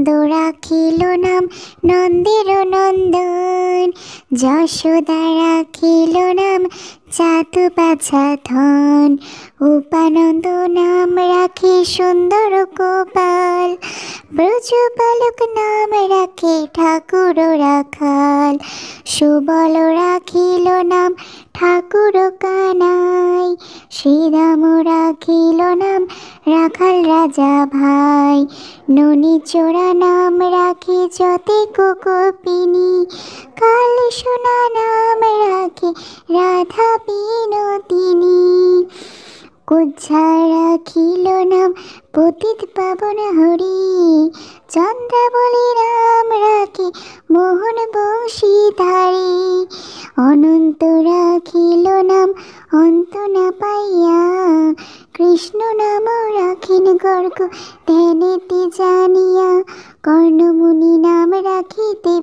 নন্দ রাখিল নাম নন্দের নন্দন, যশোদা রাখিল নাম চাতু বাছা ধন, উপানন্দ নাম রাখে সুন্দর গোপাল, ব্রজবালক নাম রাখে ঠাকুর রাখাল, সুবল রাখিল নাম ঠাকুর কানাই, শ্রীরাম রাখিল নাম রাখাল রাজা ভাই, ননী চোরা নাম রাখে যতে গোপিনী, কাল সোনা নাম রাখে রাধা বিনোদিনী, কুজ্জা রাখিল নাম পতিত পাবন হরি, চন্দ্রাবলী নাম রাখে মোহন বংশীধারী, অনন্ত রাখিল নাম অন্ত না পাইয়া, কৃষ্ণ নাম রাখিন গর্গ ধ্যানেতে জানিয়া, কর্ণমুনি নাম রাখিতে